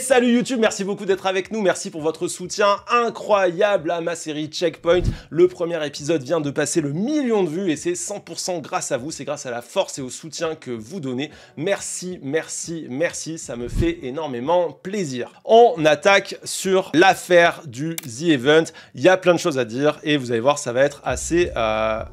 salut YouTube, merci beaucoup d'être avec nous, merci pour votre soutien incroyable à ma série Checkpoint. Le premier épisode vient de passer le 1 million de vues et c'est 100% grâce à vous, c'est grâce à la force et au soutien que vous donnez. Merci, merci, merci, ça me fait énormément plaisir. On attaque sur l'affaire du The Event. Il y a plein de choses à dire et vous allez voir, ça va être assez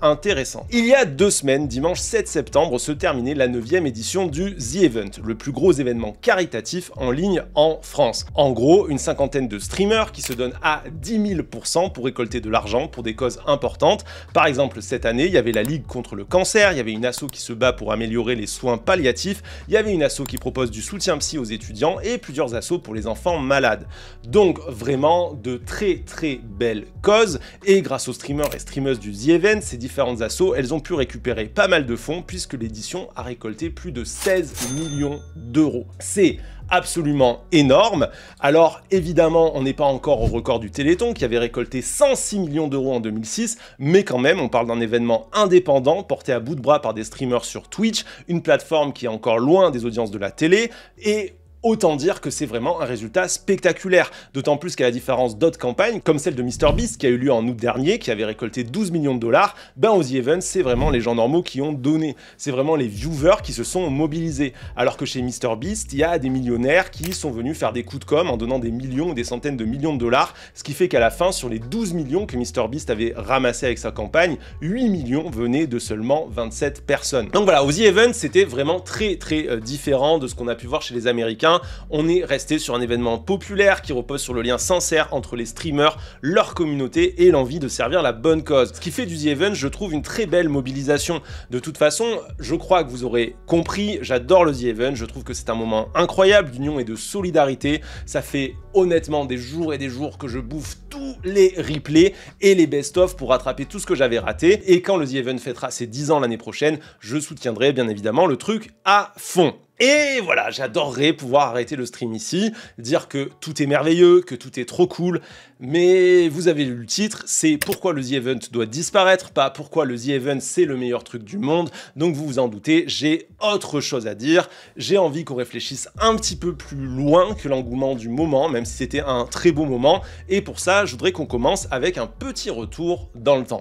intéressant. Il y a 2 semaines, dimanche 7 septembre, se terminait la 9e édition du The Event, le plus gros événement caritatif en ligne en France. En gros, une cinquantaine de streamers qui se donnent à 10 000% pour récolter de l'argent pour des causes importantes. Par exemple, cette année, il y avait la Ligue contre le cancer, il y avait une asso qui se bat pour améliorer les soins palliatifs, il y avait une asso qui propose du soutien psy aux étudiants et plusieurs assos pour les enfants malades. Donc vraiment de très très belles causes et grâce aux streamers et streameuses du The Event, ces différentes assos, elles ont pu récupérer pas mal de fonds puisque l'édition a récolté plus de 16 millions d'euros. C'est absolument énorme. Alors évidemment, on n'est pas encore au record du Téléthon qui avait récolté 106 millions d'euros en 2006, mais quand même, on parle d'un événement indépendant porté à bout de bras par des streamers sur Twitch, une plateforme qui est encore loin des audiences de la télé, et autant dire que c'est vraiment un résultat spectaculaire, d'autant plus qu'à la différence d'autres campagnes, comme celle de MrBeast qui a eu lieu en août dernier, qui avait récolté 12 millions de dollars, ben aux The Event, c'est vraiment les gens normaux qui ont donné, c'est vraiment les viewers qui se sont mobilisés, alors que chez MrBeast, il y a des millionnaires qui sont venus faire des coups de com' en donnant des millions ou des centaines de millions de dollars, ce qui fait qu'à la fin, sur les 12 millions que MrBeast avait ramassé avec sa campagne, 8 millions venaient de seulement 27 personnes. Donc voilà, aux The Event, c'était vraiment très très différent de ce qu'on a pu voir chez les Américains. On est resté sur un événement populaire qui repose sur le lien sincère entre les streamers, leur communauté et l'envie de servir la bonne cause. Ce qui fait du The Event, je trouve, une très belle mobilisation. De toute façon, je crois que vous aurez compris, j'adore le The Event, je trouve que c'est un moment incroyable d'union et de solidarité. Ça fait honnêtement des jours et des jours que je bouffe tous les replays et les best-of pour rattraper tout ce que j'avais raté. Et quand le The Event fêtera ses 10 ans l'année prochaine, je soutiendrai bien évidemment le truc à fond. Et voilà, j'adorerais pouvoir arrêter le stream ici, dire que tout est merveilleux, que tout est trop cool, mais vous avez lu le titre, c'est pourquoi le The Event doit disparaître, pas pourquoi le The Event c'est le meilleur truc du monde, donc vous vous en doutez, j'ai autre chose à dire, j'ai envie qu'on réfléchisse un petit peu plus loin que l'engouement du moment, même si c'était un très beau moment, et pour ça, je voudrais qu'on commence avec un petit retour dans le temps.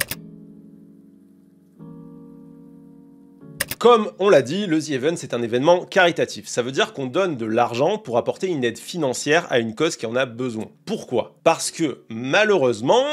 Comme on l'a dit, le The Event, c'est un événement caritatif. Ça veut dire qu'on donne de l'argent pour apporter une aide financière à une cause qui en a besoin. Pourquoi? Parce que, malheureusement,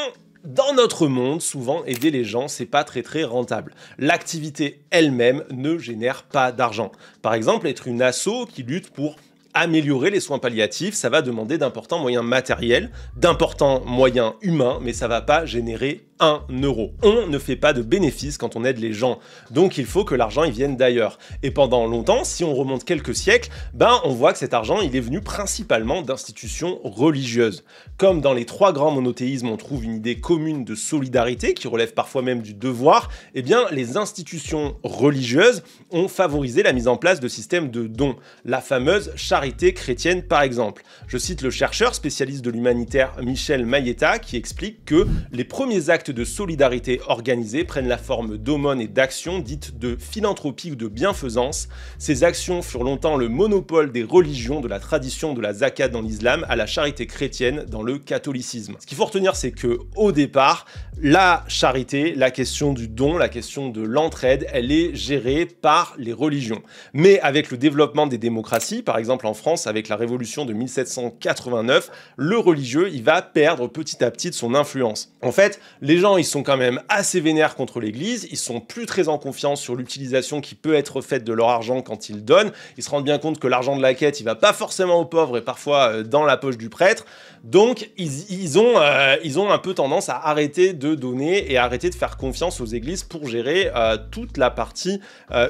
dans notre monde, souvent, aider les gens, c'est pas très très rentable. L'activité elle-même ne génère pas d'argent. Par exemple, être une asso qui lutte pour améliorer les soins palliatifs, ça va demander d'importants moyens matériels, d'importants moyens humains, mais ça va pas générer 1 euro. On ne fait pas de bénéfices quand on aide les gens, donc il faut que l'argent il vienne d'ailleurs. Et pendant longtemps, si on remonte quelques siècles, ben on voit que cet argent il est venu principalement d'institutions religieuses. Comme dans les 3 grands monothéismes, on trouve une idée commune de solidarité qui relève parfois même du devoir, eh bien les institutions religieuses ont favorisé la mise en place de systèmes de dons, la fameuse charité chrétienne par exemple. Je cite le chercheur spécialiste de l'humanitaire Michel Mayetta qui explique que les premiers actes de solidarité organisés prennent la forme d'aumônes et d'actions dites de philanthropie ou de bienfaisance. Ces actions furent longtemps le monopole des religions, de la tradition de la zakat dans l'islam à la charité chrétienne dans le catholicisme. Ce qu'il faut retenir, c'est que au départ, la charité, la question du don, la question de l'entraide, elle est gérée par les religions. Mais avec le développement des démocraties, par exemple en France avec la révolution de 1789, le religieux, il va perdre petit à petit de son influence. En fait, les gens, ils sont quand même assez vénères contre l'église, ils sont plus très en confiance sur l'utilisation qui peut être faite de leur argent quand ils donnent, ils se rendent bien compte que l'argent de la quête, il va pas forcément aux pauvres et parfois dans la poche du prêtre, donc ils ont un peu tendance à arrêter de donner et à arrêter de faire confiance aux églises pour gérer toute la partie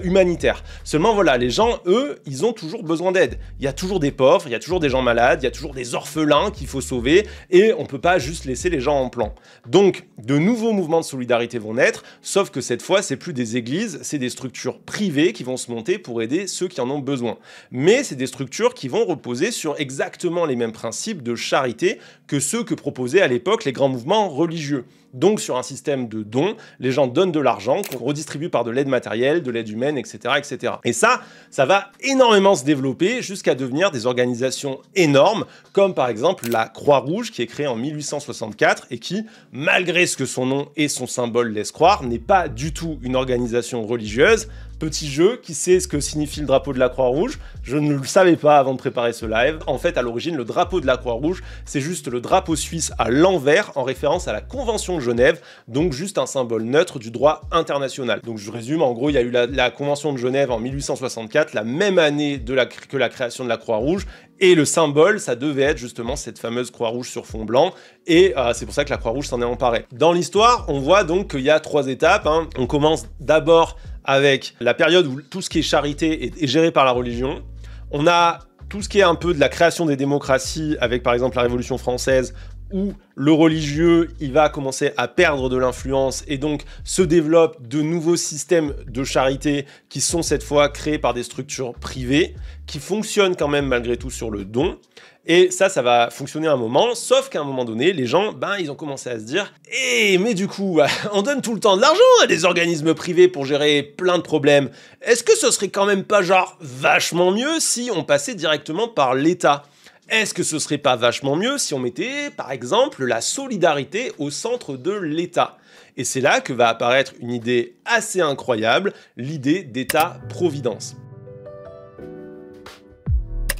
humanitaire. Seulement voilà, les gens, eux, ils ont toujours besoin d'aide. Il y a toujours des pauvres, il y a toujours des gens malades, il y a toujours des orphelins qu'il faut sauver et on peut pas juste laisser les gens en plan. Donc, de nouveaux mouvements de solidarité vont naître, sauf que cette fois, c'est plus des églises, c'est des structures privées qui vont se monter pour aider ceux qui en ont besoin. Mais c'est des structures qui vont reposer sur exactement les mêmes principes de charité que ceux que proposaient à l'époque les grands mouvements religieux. Donc sur un système de dons, les gens donnent de l'argent qu'on redistribue par de l'aide matérielle, de l'aide humaine, etc., etc. Et ça va énormément se développer jusqu'à devenir des organisations énormes, comme par exemple la Croix-Rouge, qui est créée en 1864 et qui, malgré ce que son nom et son symbole laissent croire, n'est pas du tout une organisation religieuse. Petit jeu, qui sait ce que signifie le drapeau de la Croix-Rouge? Je ne le savais pas avant de préparer ce live. En fait, à l'origine, le drapeau de la Croix-Rouge, c'est juste le drapeau suisse à l'envers, en référence à la Convention de Genève, donc juste un symbole neutre du droit international. Donc je résume, en gros, il y a eu la Convention de Genève en 1864, la même année que la création de la Croix-Rouge, et le symbole, ça devait être justement cette fameuse Croix-Rouge sur fond blanc, et c'est pour ça que la Croix-Rouge s'en est emparée. Dans l'histoire, on voit donc qu'il y a 3 étapes, hein. On commence d'abord avec la période où tout ce qui est charité est géré par la religion. On a tout ce qui est un peu de la création des démocraties, avec par exemple la Révolution française, où le religieux, il va commencer à perdre de l'influence et donc se développent de nouveaux systèmes de charité qui sont cette fois créés par des structures privées, qui fonctionnent quand même malgré tout sur le don. Et ça va fonctionner un moment, sauf qu'à un moment donné, les gens, ils ont commencé à se dire « Eh, mais du coup, on donne tout le temps de l'argent à des organismes privés pour gérer plein de problèmes. Est-ce que ce serait quand même pas genre vachement mieux si on passait directement par l'État ? Est-ce que ce serait pas vachement mieux si on mettait, par exemple, la solidarité au centre de l'État ?» Et c'est là que va apparaître une idée assez incroyable, l'idée d'État-providence.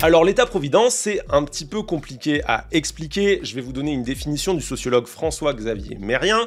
Alors l'État-providence, c'est un petit peu compliqué à expliquer. Je vais vous donner une définition du sociologue François-Xavier Mérien.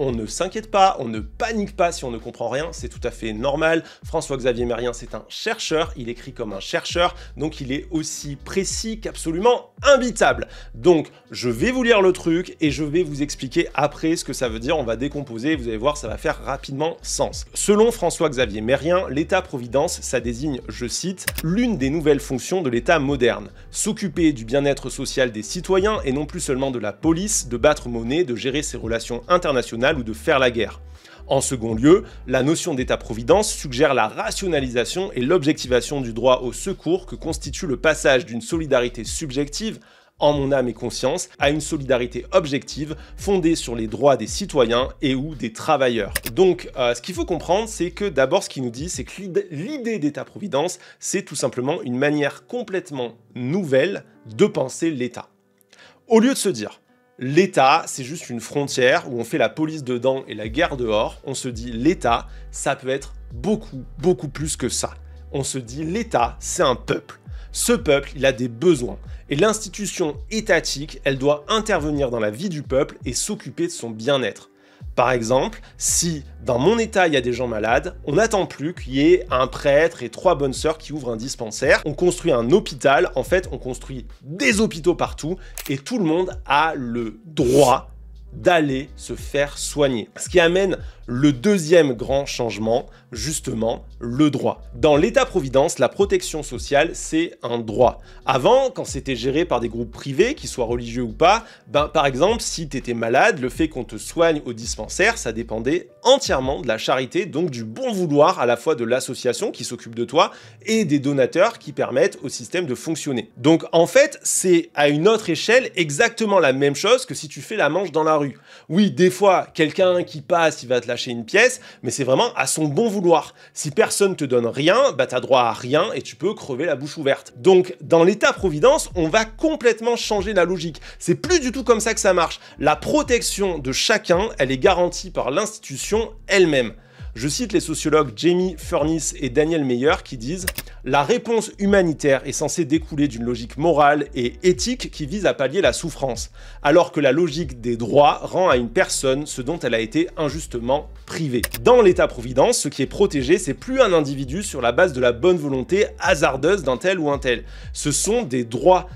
On ne s'inquiète pas, on ne panique pas si on ne comprend rien, c'est tout à fait normal. François-Xavier Mérien, c'est un chercheur, il écrit comme un chercheur, donc il est aussi précis qu'absolument imbitable. Donc, je vais vous lire le truc et je vais vous expliquer après ce que ça veut dire. On va décomposer, vous allez voir, ça va faire rapidement sens. Selon François-Xavier Mérien, l'État-providence, ça désigne, je cite, « l'une des nouvelles fonctions de l'État moderne, s'occuper du bien-être social des citoyens et non plus seulement de la police, de battre monnaie, de gérer ses relations internationales ou de faire la guerre. » En second lieu, la notion d'État-providence suggère la rationalisation et l'objectivation du droit au secours que constitue le passage d'une solidarité subjective, en mon âme et conscience, à une solidarité objective fondée sur les droits des citoyens et ou des travailleurs. Donc, ce qu'il faut comprendre, c'est que d'abord, ce qu'il nous dit, c'est que l'idée d'État-providence, c'est tout simplement une manière complètement nouvelle de penser l'État. Au lieu de se dire l'État, c'est juste une frontière où on fait la police dedans et la guerre dehors, on se dit l'État, ça peut être beaucoup, beaucoup plus que ça. On se dit l'État, c'est un peuple. Ce peuple, il a des besoins. Et l'institution étatique, elle doit intervenir dans la vie du peuple et s'occuper de son bien-être. Par exemple, si dans mon état il y a des gens malades, on n'attend plus qu'il y ait un prêtre et 3 bonnes sœurs qui ouvrent un dispensaire. On construit un hôpital, en fait on construit des hôpitaux partout et tout le monde a le droit d'aller se faire soigner. Ce qui amène le deuxième grand changement, justement, le droit. Dans l'État-providence, la protection sociale, c'est un droit. Avant, quand c'était géré par des groupes privés, qu'ils soient religieux ou pas, par exemple, si tu étais malade, le fait qu'on te soigne au dispensaire, ça dépendait entièrement de la charité, donc du bon vouloir à la fois de l'association qui s'occupe de toi et des donateurs qui permettent au système de fonctionner. Donc en fait, c'est à une autre échelle exactement la même chose que si tu fais la manche dans la rue. Oui, des fois, quelqu'un qui passe, il va te lâcher une pièce, mais c'est vraiment à son bon vouloir. Si personne te donne rien, t'as droit à rien et tu peux crever la bouche ouverte. Donc, dans l'État-providence, on va complètement changer la logique. C'est plus du tout comme ça que ça marche. La protection de chacun, elle est garantie par l'institution elle-même. Je cite les sociologues Jamie Furniss et Daniel Meyer qui disent « La réponse humanitaire est censée découler d'une logique morale et éthique qui vise à pallier la souffrance, alors que la logique des droits rend à une personne ce dont elle a été injustement privée. Dans l'État-providence, ce qui est protégé, c'est plus un individu sur la base de la bonne volonté hasardeuse d'un tel ou un tel. Ce sont des droits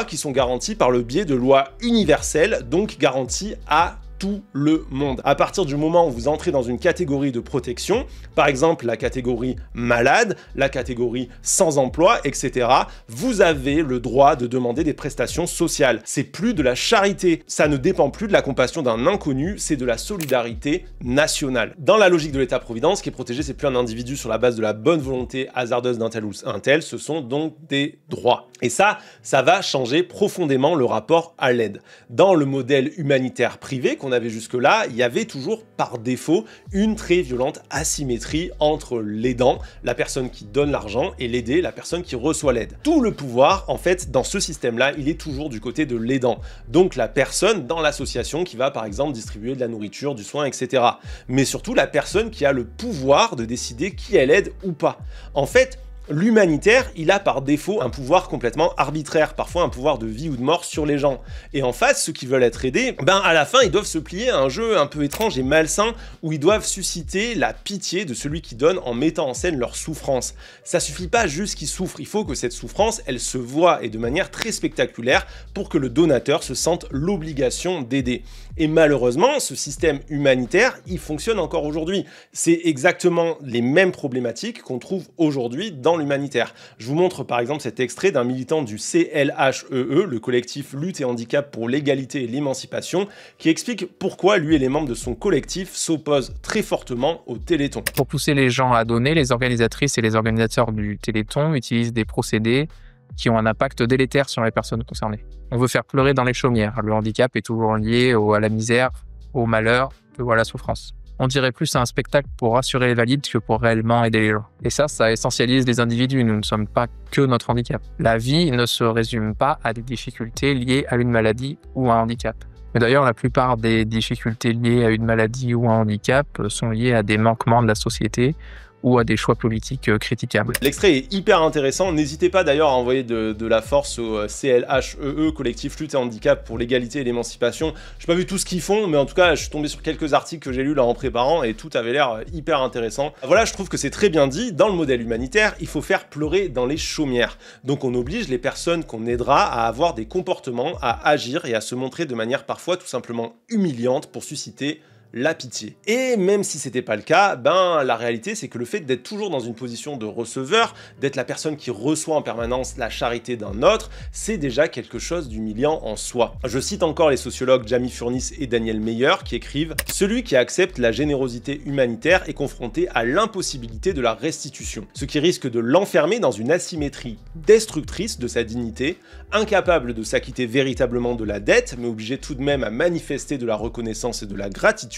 qui sont garantis par le biais de lois universelles, donc garantis à tout le monde. À partir du moment où vous entrez dans une catégorie de protection, par exemple la catégorie malade, la catégorie sans emploi, etc., vous avez le droit de demander des prestations sociales. C'est plus de la charité, ça ne dépend plus de la compassion d'un inconnu, c'est de la solidarité nationale. Dans la logique de l'État-providence, ce qui est protégé, c'est plus un individu sur la base de la bonne volonté hasardeuse d'un tel ou un tel, ce sont donc des droits. Et ça va changer profondément le rapport à l'aide. Dans le modèle humanitaire privé qu'on avait jusque-là, il y avait toujours par défaut une très violente asymétrie entre l'aidant, la personne qui donne l'argent, et l'aidé, la personne qui reçoit l'aide. Tout le pouvoir, en fait, dans ce système-là, il est toujours du côté de l'aidant. Donc la personne dans l'association qui va, par exemple, distribuer de la nourriture, du soin, etc. Mais surtout la personne qui a le pouvoir de décider qui elle aide ou pas. En fait, l'humanitaire, il a par défaut un pouvoir complètement arbitraire, parfois un pouvoir de vie ou de mort sur les gens. Et en face, ceux qui veulent être aidés, à la fin, ils doivent se plier à un jeu un peu étrange et malsain où ils doivent susciter la pitié de celui qui donne en mettant en scène leur souffrance. Ça suffit pas juste qu'ils souffrent, il faut que cette souffrance, elle se voit et de manière très spectaculaire pour que le donateur se sente l'obligation d'aider. Et malheureusement, ce système humanitaire, il fonctionne encore aujourd'hui. C'est exactement les mêmes problématiques qu'on trouve aujourd'hui dans l'humanitaire. Je vous montre par exemple cet extrait d'un militant du CLHEE, le collectif Lutte et Handicap pour l'égalité et l'émancipation, qui explique pourquoi lui et les membres de son collectif s'opposent très fortement au Téléthon. Pour pousser les gens à donner, les organisatrices et les organisateurs du Téléthon utilisent des procédés qui ont un impact délétère sur les personnes concernées. On veut faire pleurer dans les chaumières. Le handicap est toujours lié à la misère, au malheur, ou à la souffrance. On dirait plus à un spectacle pour rassurer les valides que pour réellement aider les gens. Et ça essentialise les individus. Nous ne sommes pas que notre handicap. La vie ne se résume pas à des difficultés liées à une maladie ou à un handicap. Mais d'ailleurs, la plupart des difficultés liées à une maladie ou à un handicap sont liées à des manquements de la société ou à des choix politiques critiquables. L'extrait est hyper intéressant, n'hésitez pas d'ailleurs à envoyer de la force au CLHEE, collectif Lutte et Handicap pour l'égalité et l'émancipation. Je n'ai pas vu tout ce qu'ils font, mais en tout cas je suis tombé sur quelques articles que j'ai lus là en préparant et tout avait l'air hyper intéressant. Voilà, je trouve que c'est très bien dit, dans le modèle humanitaire, il faut faire pleurer dans les chaumières. Donc on oblige les personnes qu'on aidera à avoir des comportements, à agir et à se montrer de manière parfois tout simplement humiliante pour susciter la pitié. Et même si c'était pas le cas, la réalité c'est que le fait d'être toujours dans une position de receveur, d'être la personne qui reçoit en permanence la charité d'un autre, c'est déjà quelque chose d'humiliant en soi. Je cite encore les sociologues Jamie Furniss et Daniel Meyer qui écrivent « Celui qui accepte la générosité humanitaire est confronté à l'impossibilité de la restitution, ce qui risque de l'enfermer dans une asymétrie destructrice de sa dignité, incapable de s'acquitter véritablement de la dette, mais obligé tout de même à manifester de la reconnaissance et de la gratitude.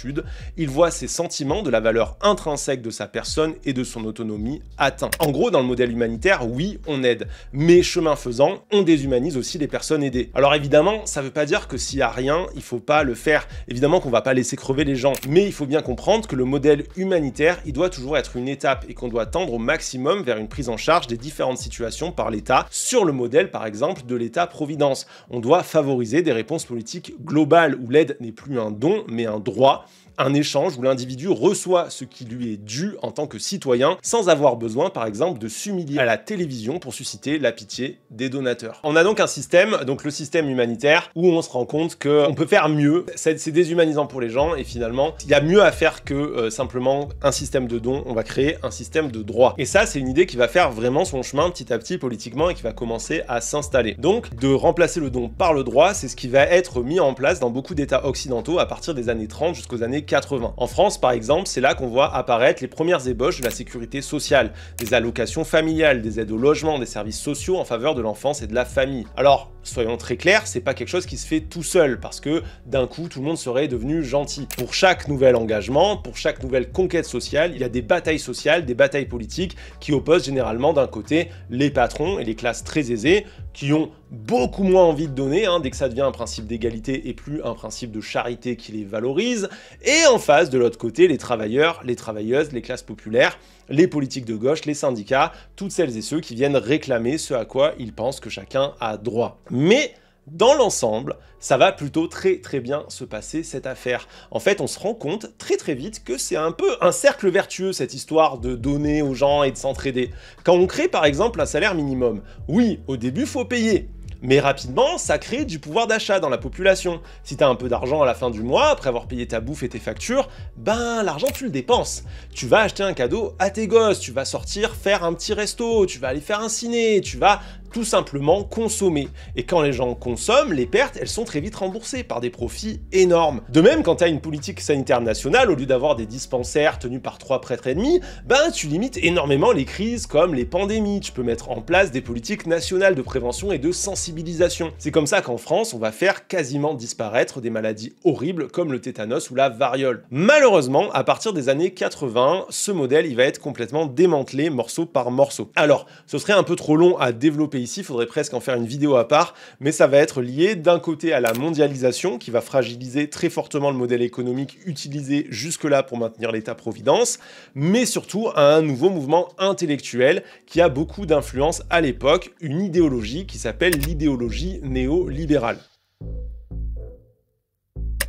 Il voit ses sentiments de la valeur intrinsèque de sa personne et de son autonomie atteints. » En gros, dans le modèle humanitaire, oui, on aide, mais chemin faisant, on déshumanise aussi les personnes aidées. Alors évidemment, ça veut pas dire que s'il y a rien, il faut pas le faire. Évidemment qu'on va pas laisser crever les gens, mais il faut bien comprendre que le modèle humanitaire, il doit toujours être une étape et qu'on doit tendre au maximum vers une prise en charge des différentes situations par l'État, sur le modèle par exemple de l'État-providence. On doit favoriser des réponses politiques globales où l'aide n'est plus un don, mais un droit. Un échange où l'individu reçoit ce qui lui est dû en tant que citoyen sans avoir besoin, par exemple, de s'humilier à la télévision pour susciter la pitié des donateurs. On a donc un système, donc le système humanitaire, où on se rend compte qu'on peut faire mieux. C'est déshumanisant pour les gens et finalement, il y a mieux à faire que simplement un système de dons. On va créer un système de droits. Et ça, c'est une idée qui va faire vraiment son chemin petit à petit politiquement et qui va commencer à s'installer. Donc, de remplacer le don par le droit, c'est ce qui va être mis en place dans beaucoup d'États occidentaux à partir des années 30 jusqu'aux années 80. En France, par exemple, c'est là qu'on voit apparaître les premières ébauches de la sécurité sociale, des allocations familiales, des aides au logement, des services sociaux en faveur de l'enfance et de la famille. Alors, soyons très clairs, c'est pas quelque chose qui se fait tout seul, parce que d'un coup, tout le monde serait devenu gentil. Pour chaque nouvel engagement, pour chaque nouvelle conquête sociale, il y a des batailles sociales, des batailles politiques qui opposent généralement d'un côté les patrons et les classes très aisées, qui ont beaucoup moins envie de donner, dès que ça devient un principe d'égalité et plus un principe de charité qui les valorise, et en face, de l'autre côté, les travailleurs, les travailleuses, les classes populaires, les politiques de gauche, les syndicats, toutes celles et ceux qui viennent réclamer ce à quoi ils pensent que chacun a droit. Mais dans l'ensemble, ça va plutôt très bien se passer cette affaire. En fait, on se rend compte très vite que c'est un peu un cercle vertueux cette histoire de donner aux gens et de s'entraider. Quand on crée par exemple un salaire minimum, oui, au début, faut payer. Mais rapidement, ça crée du pouvoir d'achat dans la population. Si t'as un peu d'argent à la fin du mois, après avoir payé ta bouffe et tes factures, l'argent tu le dépenses. Tu vas acheter un cadeau à tes gosses, tu vas sortir faire un petit resto, tu vas aller faire un ciné, tu vas tout simplement consommer. Et quand les gens consomment, les pertes, elles sont très vite remboursées par des profits énormes. De même, quand tu as une politique sanitaire nationale, au lieu d'avoir des dispensaires tenus par 3 prêtres et demi, ben tu limites énormément les crises comme les pandémies. Tu peux mettre en place des politiques nationales de prévention et de sensibilisation. C'est comme ça qu'en France, on va faire quasiment disparaître des maladies horribles comme le tétanos ou la variole. Malheureusement, à partir des années 80, ce modèle, il va être complètement démantelé morceau par morceau. Alors, ce serait un peu trop long à développer ici, il faudrait presque en faire une vidéo à part, mais ça va être lié d'un côté à la mondialisation qui va fragiliser très fortement le modèle économique utilisé jusque-là pour maintenir l'État-providence, mais surtout à un nouveau mouvement intellectuel qui a beaucoup d'influence à l'époque, une idéologie qui s'appelle l'idéologie néolibérale.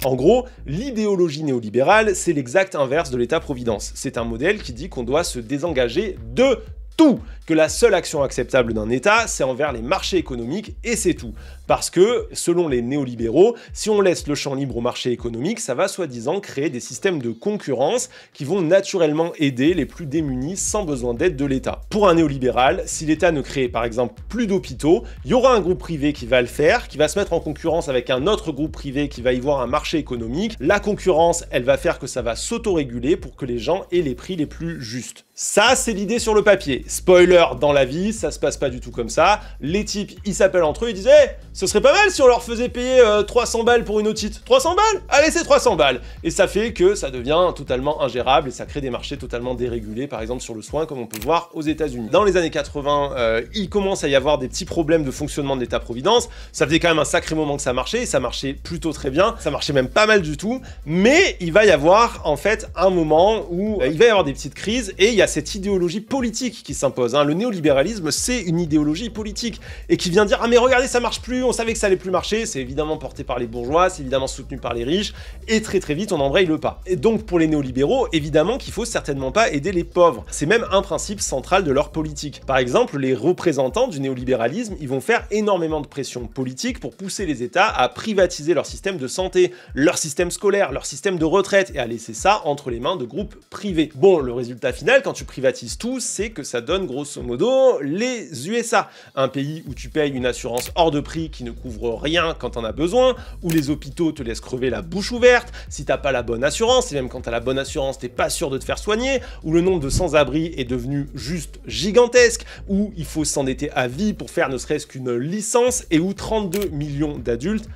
En gros, l'idéologie néolibérale, c'est l'exact inverse de l'État-providence. C'est un modèle qui dit qu'on doit se désengager de tout, que la seule action acceptable d'un État, c'est envers les marchés économiques, et c'est tout. Parce que, selon les néolibéraux, si on laisse le champ libre au marché économique, ça va soi-disant créer des systèmes de concurrence qui vont naturellement aider les plus démunis sans besoin d'aide de l'État. Pour un néolibéral, si l'État ne crée par exemple plus d'hôpitaux, il y aura un groupe privé qui va le faire, qui va se mettre en concurrence avec un autre groupe privé qui va y voir un marché économique. La concurrence, elle va faire que ça va s'autoréguler pour que les gens aient les prix les plus justes. Ça, c'est l'idée sur le papier. Spoiler, dans la vie, ça se passe pas du tout comme ça. Les types, ils s'appellent entre eux, ils disent « Hey, ce serait pas mal si on leur faisait payer 300 balles pour une otite. 300 balles? Allez, c'est 300 balles !» Et ça fait que ça devient totalement ingérable et ça crée des marchés totalement dérégulés, par exemple sur le soin, comme on peut voir aux États-Unis. Dans les années 80, il commence à y avoir des petits problèmes de fonctionnement de l'État-providence. Ça faisait quand même un sacré moment que ça marchait, et ça marchait plutôt très bien. Ça marchait même pas mal du tout. Mais il va y avoir, en fait, un moment où il va y avoir des petites crises et il y a cette idéologie politique qui s'impose. Le néolibéralisme, c'est une idéologie politique et qui vient dire « Ah mais regardez, ça marche plus, on savait que ça allait plus marcher », c'est évidemment porté par les bourgeois, c'est évidemment soutenu par les riches, et très très vite on embraye le pas. Et donc pour les néolibéraux, évidemment qu'il faut certainement pas aider les pauvres. C'est même un principe central de leur politique. Par exemple, les représentants du néolibéralisme, ils vont faire énormément de pression politique pour pousser les États à privatiser leur système de santé, leur système scolaire, leur système de retraite, et à laisser ça entre les mains de groupes privés. Bon, le résultat final, quand tu privatises tout, c'est que ça donne grosso modo les USA, un pays où tu payes une assurance hors de prix qui ne couvre rien quand t'en as besoin, où les hôpitaux te laissent crever la bouche ouverte si t'as pas la bonne assurance, et même quand t'as la bonne assurance, t'es pas sûr de te faire soigner, où le nombre de sans-abri est devenu juste gigantesque, où il faut s'endetter à vie pour faire ne serait-ce qu'une licence, et où 32 millions d'adultes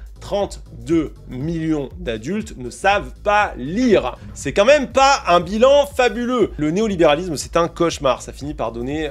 ne savent pas lire. C'est quand même pas un bilan fabuleux. Le néolibéralisme, c'est un cauchemar. Ça finit par donner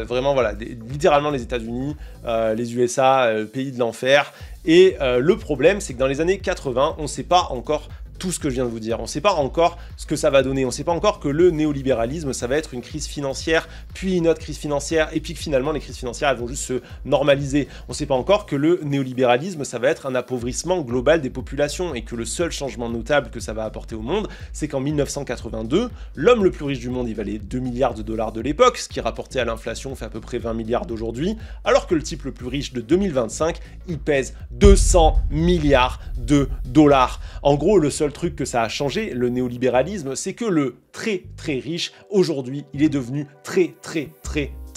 vraiment, voilà, littéralement les États-Unis, les USA, pays de l'enfer. Et le problème, c'est que dans les années 80, on ne sait pas encore tout ce que je viens de vous dire. On ne sait pas encore ce que ça va donner. On ne sait pas encore que le néolibéralisme, ça va être une crise financière, puis une autre crise financière, et puis que finalement, les crises financières, elles vont juste se normaliser. On ne sait pas encore que le néolibéralisme, ça va être un appauvrissement global des populations, et que le seul changement notable que ça va apporter au monde, c'est qu'en 1982, l'homme le plus riche du monde, il valait 2 milliards de dollars de l'époque, ce qui rapporté à l'inflation fait à peu près 20 milliards d'aujourd'hui, alors que le type le plus riche de 2025, il pèse 200 milliards de dollars. En gros, le seul truc que ça a changé, le néolibéralisme, c'est que le très très riche, aujourd'hui, il est devenu très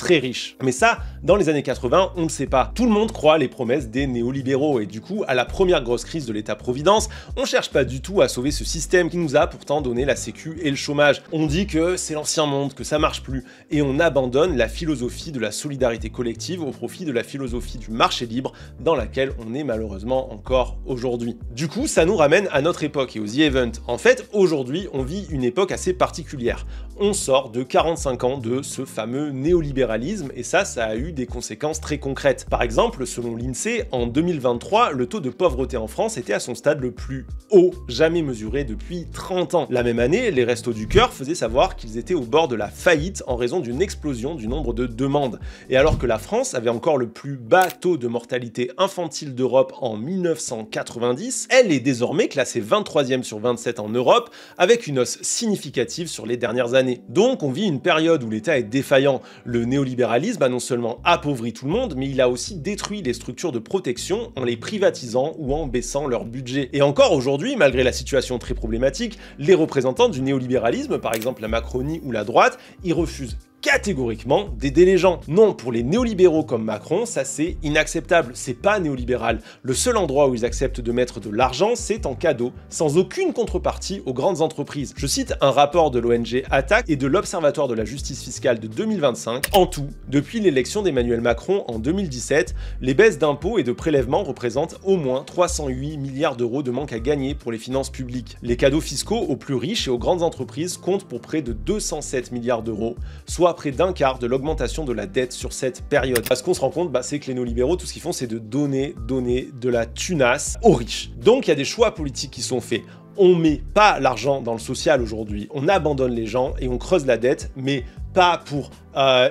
riche. Mais ça, dans les années 80, on ne sait pas. Tout le monde croit les promesses des néolibéraux, et du coup, à la première grosse crise de l'État-providence, on cherche pas du tout à sauver ce système qui nous a pourtant donné la sécu et le chômage. On dit que c'est l'ancien monde, que ça marche plus, et on abandonne la philosophie de la solidarité collective au profit de la philosophie du marché libre dans laquelle on est malheureusement encore aujourd'hui. Du coup, ça nous ramène à notre époque et aux The Event. En fait, aujourd'hui, on vit une époque assez particulière. On sort de 45 ans de ce fameux néolibéralisme, et ça a eu des conséquences très concrètes. Par exemple, selon l'INSEE, en 2023, le taux de pauvreté en France était à son stade le plus haut jamais mesuré depuis 30 ans. La même année, les Restos du Cœur faisaient savoir qu'ils étaient au bord de la faillite en raison d'une explosion du nombre de demandes. Et alors que la France avait encore le plus bas taux de mortalité infantile d'Europe en 1990, elle est désormais classée 23e sur 27 en Europe, avec une hausse significative sur les dernières années. Donc on vit une période où l'État est défaillant. Le néolibéralisme a non seulement appauvri tout le monde, mais il a aussi détruit les structures de protection en les privatisant ou en baissant leur budget. Et encore aujourd'hui, malgré la situation très problématique, les représentants du néolibéralisme, par exemple la Macronie ou la droite, ils refusent catégoriquement d'aider les gens. Non, pour les néolibéraux comme Macron, ça c'est inacceptable, c'est pas néolibéral. Le seul endroit où ils acceptent de mettre de l'argent, c'est en cadeau, sans aucune contrepartie aux grandes entreprises. Je cite un rapport de l'ONG Attac et de l'Observatoire de la justice fiscale de 2025. En tout, depuis l'élection d'Emmanuel Macron en 2017, les baisses d'impôts et de prélèvements représentent au moins 308 milliards d'euros de manque à gagner pour les finances publiques. Les cadeaux fiscaux aux plus riches et aux grandes entreprises comptent pour près de 207 milliards d'euros, soit près d'un quart de l'augmentation de la dette sur cette période. Ce qu'on se rend compte, c'est que les néolibéraux, tout ce qu'ils font, c'est de donner de la tunasse aux riches. Donc il y a des choix politiques qui sont faits. On met pas l'argent dans le social aujourd'hui, on abandonne les gens et on creuse la dette, mais pas pour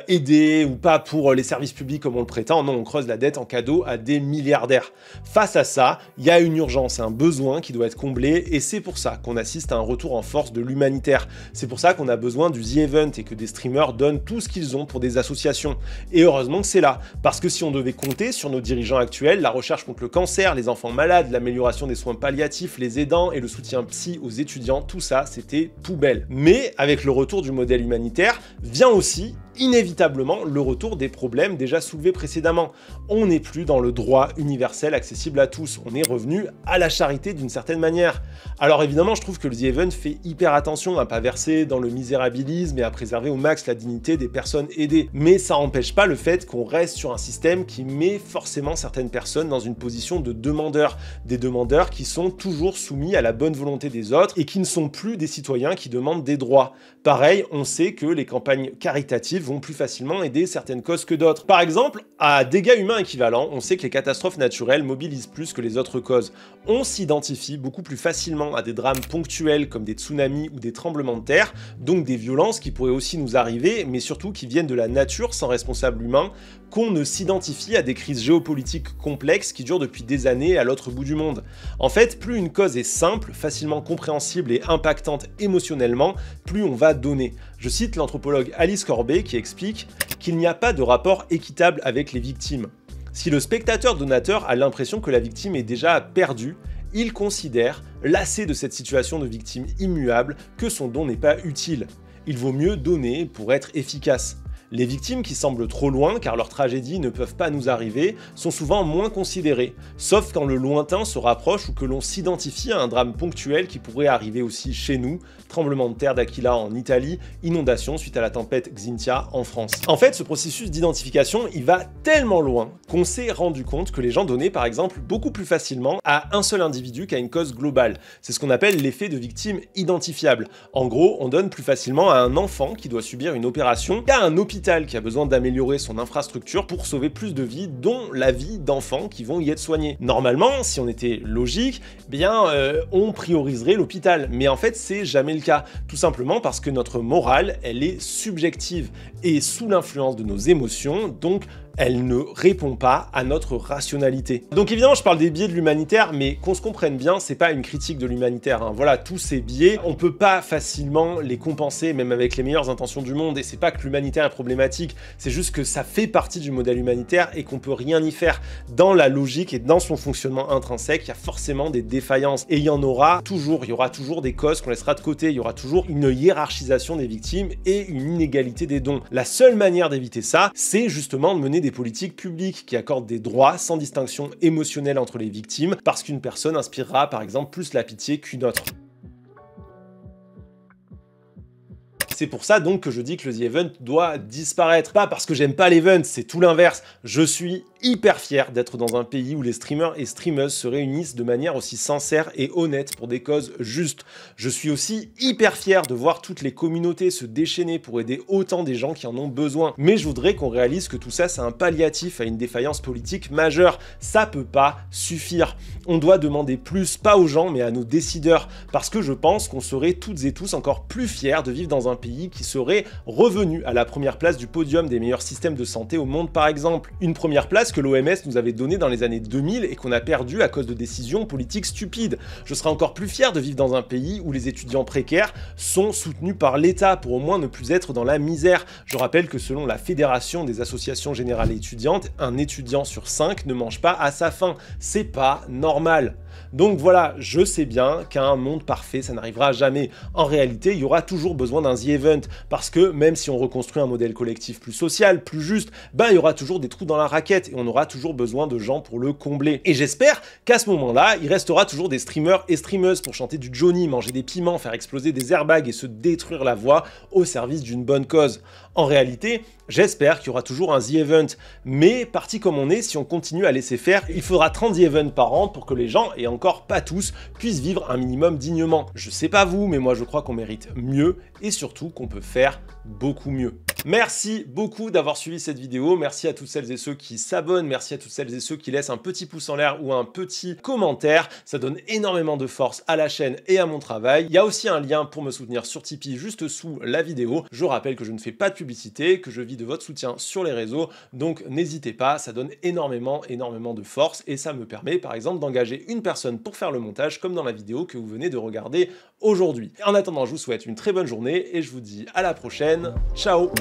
aider ou pas pour les services publics comme on le prétend, non, on creuse la dette en cadeau à des milliardaires. Face à ça, il y a une urgence, un besoin qui doit être comblé et c'est pour ça qu'on assiste à un retour en force de l'humanitaire. C'est pour ça qu'on a besoin du The Event et que des streamers donnent tout ce qu'ils ont pour des associations. Et heureusement que c'est là, parce que si on devait compter sur nos dirigeants actuels, la recherche contre le cancer, les enfants malades, l'amélioration des soins palliatifs, les aidants et le soutien psy aux étudiants, tout ça, c'était poubelle. Mais avec le retour du modèle humanitaire, vient aussi inévitablement le retour des problèmes déjà soulevés précédemment. On n'est plus dans le droit universel accessible à tous, on est revenu à la charité d'une certaine manière. Alors évidemment, je trouve que le The Event fait hyper attention à pas verser dans le misérabilisme et à préserver au max la dignité des personnes aidées. Mais ça n'empêche pas le fait qu'on reste sur un système qui met forcément certaines personnes dans une position de demandeurs. Des demandeurs qui sont toujours soumis à la bonne volonté des autres et qui ne sont plus des citoyens qui demandent des droits. Pareil, on sait que les campagnes caritatives vont plus facilement aider certaines causes que d'autres. Par exemple, à dégâts humains équivalents, on sait que les catastrophes naturelles mobilisent plus que les autres causes. On s'identifie beaucoup plus facilement à des drames ponctuels comme des tsunamis ou des tremblements de terre, donc des violences qui pourraient aussi nous arriver, mais surtout qui viennent de la nature sans responsable humain, qu'on ne s'identifie à des crises géopolitiques complexes qui durent depuis des années à l'autre bout du monde. En fait, plus une cause est simple, facilement compréhensible et impactante émotionnellement, plus on va donner. Je cite l'anthropologue Alice Corbet qui explique qu'il n'y a pas de rapport équitable avec les victimes. Si le spectateur donateur a l'impression que la victime est déjà perdue, il considère, lassé de cette situation de victime immuable, que son don n'est pas utile. Il vaut mieux donner pour être efficace. Les victimes qui semblent trop loin car leurs tragédies ne peuvent pas nous arriver sont souvent moins considérées, sauf quand le lointain se rapproche ou que l'on s'identifie à un drame ponctuel qui pourrait arriver aussi chez nous, tremblement de terre d'Aquila en Italie, inondation suite à la tempête Xynthia en France. En fait, ce processus d'identification, il va tellement loin qu'on s'est rendu compte que les gens donnaient par exemple beaucoup plus facilement à un seul individu qu'à une cause globale. C'est ce qu'on appelle l'effet de victime identifiable. En gros, on donne plus facilement à un enfant qui doit subir une opération qu'à un hôpital qui a besoin d'améliorer son infrastructure pour sauver plus de vies, dont la vie d'enfants qui vont y être soignés. Normalement, si on était logique, on prioriserait l'hôpital. Mais en fait, c'est jamais le cas. Tout simplement parce que notre morale, elle est subjective et sous l'influence de nos émotions, donc elle ne répond pas à notre rationalité. Donc évidemment, je parle des biais de l'humanitaire, mais qu'on se comprenne bien, c'est pas une critique de l'humanitaire, hein. Voilà, tous ces biais, on peut pas facilement les compenser, même avec les meilleures intentions du monde, et c'est pas que l'humanitaire est problématique, c'est juste que ça fait partie du modèle humanitaire et qu'on peut rien y faire. Dans la logique et dans son fonctionnement intrinsèque, il y a forcément des défaillances, et il y en aura toujours, il y aura toujours des causes qu'on laissera de côté, il y aura toujours une hiérarchisation des victimes et une inégalité des dons. La seule manière d'éviter ça, c'est justement de mener des politiques publiques qui accordent des droits sans distinction émotionnelle entre les victimes, parce qu'une personne inspirera par exemple plus la pitié qu'une autre. C'est pour ça donc que je dis que le The Event doit disparaître. Pas parce que j'aime pas l'event, c'est tout l'inverse. Je suis hyper fier d'être dans un pays où les streamers et streameuses se réunissent de manière aussi sincère et honnête pour des causes justes. Je suis aussi hyper fier de voir toutes les communautés se déchaîner pour aider autant des gens qui en ont besoin. Mais je voudrais qu'on réalise que tout ça, c'est un palliatif à une défaillance politique majeure. Ça peut pas suffire. On doit demander plus, pas aux gens, mais à nos décideurs. Parce que je pense qu'on serait toutes et tous encore plus fiers de vivre dans un pays qui serait revenu à la première place du podium des meilleurs systèmes de santé au monde par exemple. Une première place que l'OMS nous avait donnée dans les années 2000 et qu'on a perdu à cause de décisions politiques stupides. Je serais encore plus fier de vivre dans un pays où les étudiants précaires sont soutenus par l'État pour au moins ne plus être dans la misère. Je rappelle que selon la Fédération des associations générales étudiantes, un étudiant sur 5 ne mange pas à sa faim. C'est pas normal. Donc voilà, je sais bien qu'un monde parfait, ça n'arrivera jamais. En réalité, il y aura toujours besoin d'un The Event, parce que même si on reconstruit un modèle collectif plus social, plus juste, ben il y aura toujours des trous dans la raquette, et on aura toujours besoin de gens pour le combler. Et j'espère qu'à ce moment-là, il restera toujours des streamers et streameuses pour chanter du Johnny, manger des piments, faire exploser des airbags et se détruire la voix au service d'une bonne cause. En réalité, j'espère qu'il y aura toujours un The Event, mais parti comme on est, si on continue à laisser faire, il faudra 30 The Events par an pour que les gens, et encore pas tous, puissent vivre un minimum dignement. Je sais pas vous, mais moi je crois qu'on mérite mieux, et surtout qu'on peut faire beaucoup mieux. Merci beaucoup d'avoir suivi cette vidéo, merci à toutes celles et ceux qui s'abonnent, merci à toutes celles et ceux qui laissent un petit pouce en l'air ou un petit commentaire, ça donne énormément de force à la chaîne et à mon travail. Il y a aussi un lien pour me soutenir sur Tipeee juste sous la vidéo. Je rappelle que je ne fais pas de publicité, que je vis de votre soutien sur les réseaux, donc n'hésitez pas, ça donne énormément de force et ça me permet par exemple d'engager une personne pour faire le montage comme dans la vidéo que vous venez de regarder aujourd'hui. En attendant, je vous souhaite une très bonne journée et je vous dis à la prochaine. Ciao!